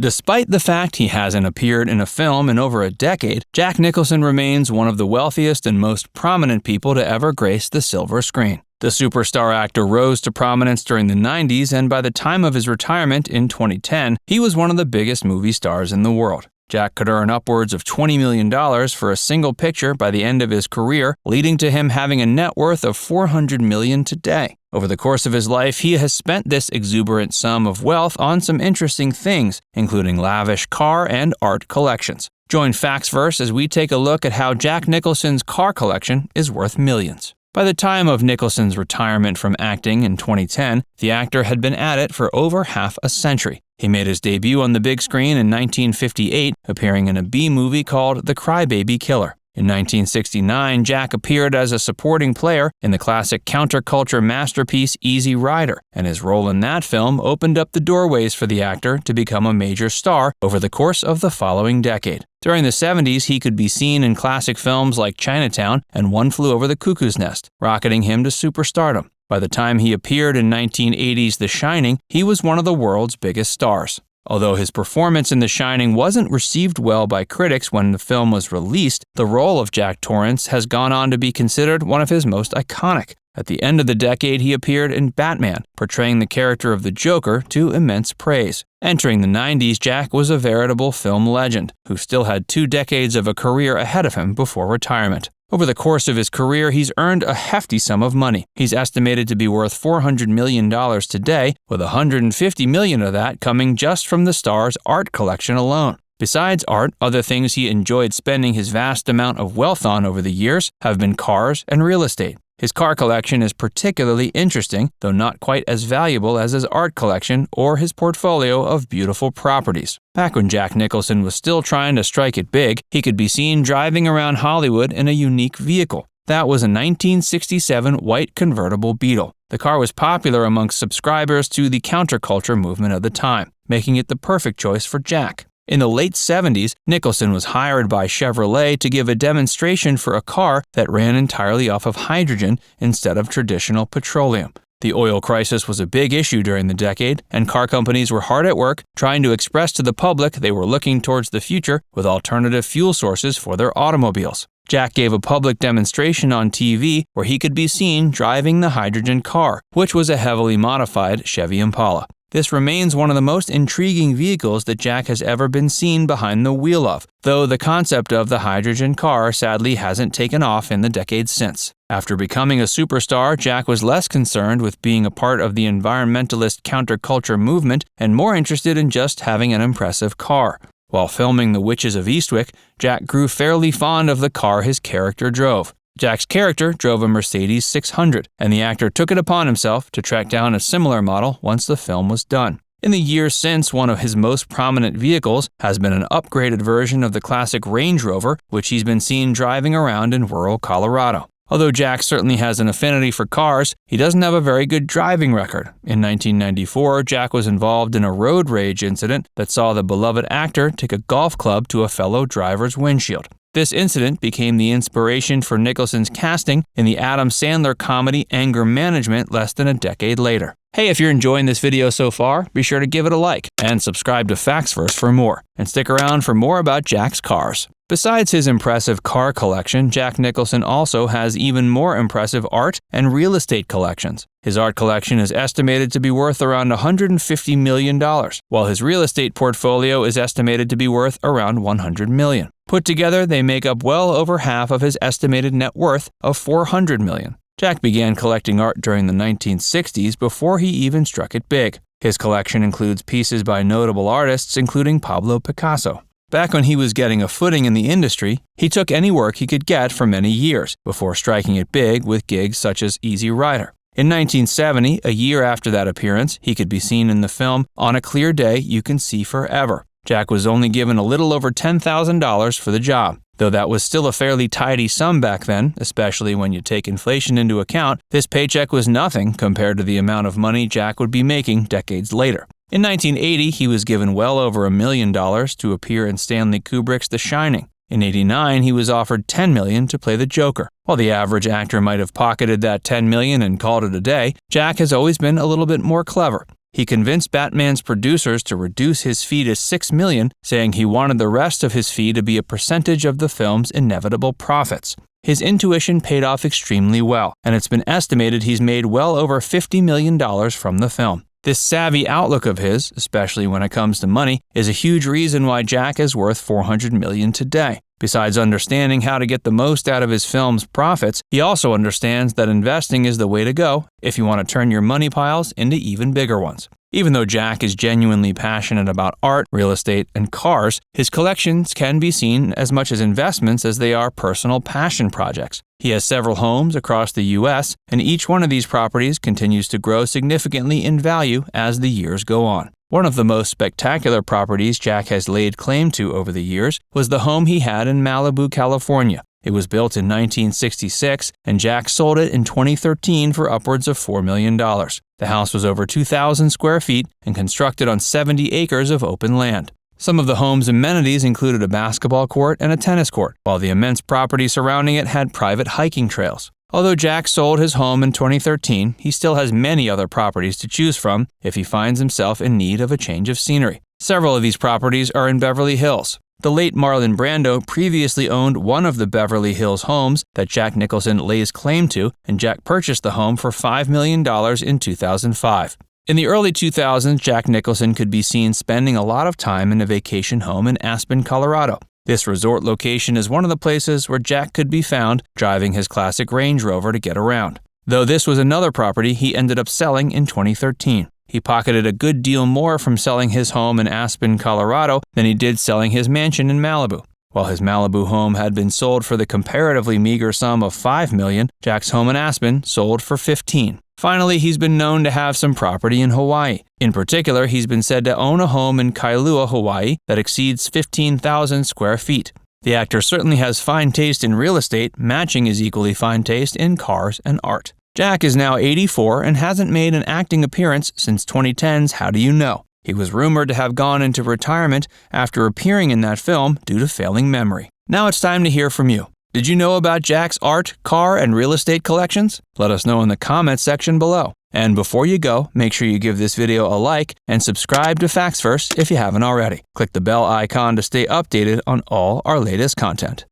Despite the fact he hasn't appeared in a film in over a decade, Jack Nicholson remains one of the wealthiest and most prominent people to ever grace the silver screen. The superstar actor rose to prominence during the 90s, and by the time of his retirement in 2010, he was one of the biggest movie stars in the world. Jack could earn upwards of $20 million for a single picture by the end of his career, leading to him having a net worth of $400 million today. Over the course of his life, he has spent this exuberant sum of wealth on some interesting things, including lavish car and art collections. Join Factsverse as we take a look at how Jack Nicholson's car collection is worth millions. By the time of Nicholson's retirement from acting in 2010, the actor had been at it for over half a century. He made his debut on the big screen in 1958, appearing in a B-movie called The Crybaby Killer. In 1969, Jack appeared as a supporting player in the classic counterculture masterpiece Easy Rider, and his role in that film opened up the doorways for the actor to become a major star over the course of the following decade. During the 70s, he could be seen in classic films like Chinatown and One Flew Over the Cuckoo's Nest, rocketing him to superstardom. By the time he appeared in 1980's The Shining, he was one of the world's biggest stars. Although his performance in The Shining wasn't received well by critics when the film was released, the role of Jack Torrance has gone on to be considered one of his most iconic. At the end of the decade, he appeared in Batman, portraying the character of the Joker to immense praise. Entering the 90s, Jack was a veritable film legend, who still had 2 decades of a career ahead of him before retirement. Over the course of his career, he's earned a hefty sum of money. He's estimated to be worth $400 million today, with $150 million of that coming just from the star's art collection alone. Besides art, other things he enjoyed spending his vast amount of wealth on over the years have been cars and real estate. His car collection is particularly interesting, though not quite as valuable as his art collection or his portfolio of beautiful properties. Back when Jack Nicholson was still trying to strike it big, he could be seen driving around Hollywood in a unique vehicle. That was a 1967 white convertible Beetle. The car was popular amongst subscribers to the counterculture movement of the time, making it the perfect choice for Jack. In the late 70s, Nicholson was hired by Chevrolet to give a demonstration for a car that ran entirely off of hydrogen instead of traditional petroleum. The oil crisis was a big issue during the decade, and car companies were hard at work trying to express to the public they were looking towards the future with alternative fuel sources for their automobiles. Jack gave a public demonstration on TV where he could be seen driving the hydrogen car, which was a heavily modified Chevy Impala. This remains one of the most intriguing vehicles that Jack has ever been seen behind the wheel of, though the concept of the hydrogen car sadly hasn't taken off in the decades since. After becoming a superstar, Jack was less concerned with being a part of the environmentalist counterculture movement and more interested in just having an impressive car. While filming The Witches of Eastwick, Jack grew fairly fond of the car his character drove. Jack's character drove a Mercedes 600, and the actor took it upon himself to track down a similar model once the film was done. In the years since, one of his most prominent vehicles has been an upgraded version of the classic Range Rover, which he's been seen driving around in rural Colorado. Although Jack certainly has an affinity for cars, he doesn't have a very good driving record. In 1994, Jack was involved in a road rage incident that saw the beloved actor take a golf club to a fellow driver's windshield. This incident became the inspiration for Nicholson's casting in the Adam Sandler comedy Anger Management less than a decade later. Hey, if you're enjoying this video so far, be sure to give it a like and subscribe to Factsverse for more, and stick around for more about Jack's cars. Besides his impressive car collection, Jack Nicholson also has even more impressive art and real estate collections. His art collection is estimated to be worth around $150 million, while his real estate portfolio is estimated to be worth around $100 million. Put together, they make up well over half of his estimated net worth of $400 million. Jack began collecting art during the 1960s before he even struck it big. His collection includes pieces by notable artists including Pablo Picasso. Back when he was getting a footing in the industry, he took any work he could get for many years, before striking it big with gigs such as Easy Rider. In 1970, a year after that appearance, he could be seen in the film On a Clear Day You Can See Forever. Jack was only given a little over $10,000 for the job. Though that was still a fairly tidy sum back then, especially when you take inflation into account, this paycheck was nothing compared to the amount of money Jack would be making decades later. In 1980, he was given well over $1 million to appear in Stanley Kubrick's The Shining. In 1989, he was offered $10 million to play the Joker. While the average actor might have pocketed that $10 million and called it a day, Jack has always been a little bit more clever. He convinced Batman's producers to reduce his fee to $6 million, saying he wanted the rest of his fee to be a percentage of the film's inevitable profits. His intuition paid off extremely well, and it's been estimated he's made well over $50 million from the film. This savvy outlook of his, especially when it comes to money, is a huge reason why Jack is worth $400 million today. Besides understanding how to get the most out of his film's profits, he also understands that investing is the way to go if you want to turn your money piles into even bigger ones. Even though Jack is genuinely passionate about art, real estate, and cars, his collections can be seen as much as investments as they are personal passion projects. He has several homes across the U.S., and each one of these properties continues to grow significantly in value as the years go on. One of the most spectacular properties Jack has laid claim to over the years was the home he had in Malibu, California. It was built in 1966, and Jack sold it in 2013 for upwards of $4 million. The house was over 2,000 square feet and constructed on 70 acres of open land. Some of the home's amenities included a basketball court and a tennis court, while the immense property surrounding it had private hiking trails. Although Jack sold his home in 2013, he still has many other properties to choose from if he finds himself in need of a change of scenery. Several of these properties are in Beverly Hills. The late Marlon Brando previously owned one of the Beverly Hills homes that Jack Nicholson lays claim to, and Jack purchased the home for $5 million in 2005. In the early 2000s, Jack Nicholson could be seen spending a lot of time in a vacation home in Aspen, Colorado. This resort location is one of the places where Jack could be found driving his classic Range Rover to get around. Though this was another property he ended up selling in 2013. He pocketed a good deal more from selling his home in Aspen, Colorado than he did selling his mansion in Malibu. While his Malibu home had been sold for the comparatively meager sum of $5 million, Jack's home in Aspen sold for $15 million. Finally, he's been known to have some property in Hawaii. In particular, he's been said to own a home in Kailua, Hawaii that exceeds 15,000 square feet. The actor certainly has fine taste in real estate, matching his equally fine taste in cars and art. Jack is now 84 and hasn't made an acting appearance since 2010's How Do You Know? He was rumored to have gone into retirement after appearing in that film due to failing memory. Now it's time to hear from you. Did you know about Jack's art, car, and real estate collections? Let us know in the comments section below. And before you go, make sure you give this video a like and subscribe to Facts First if you haven't already. Click the bell icon to stay updated on all our latest content.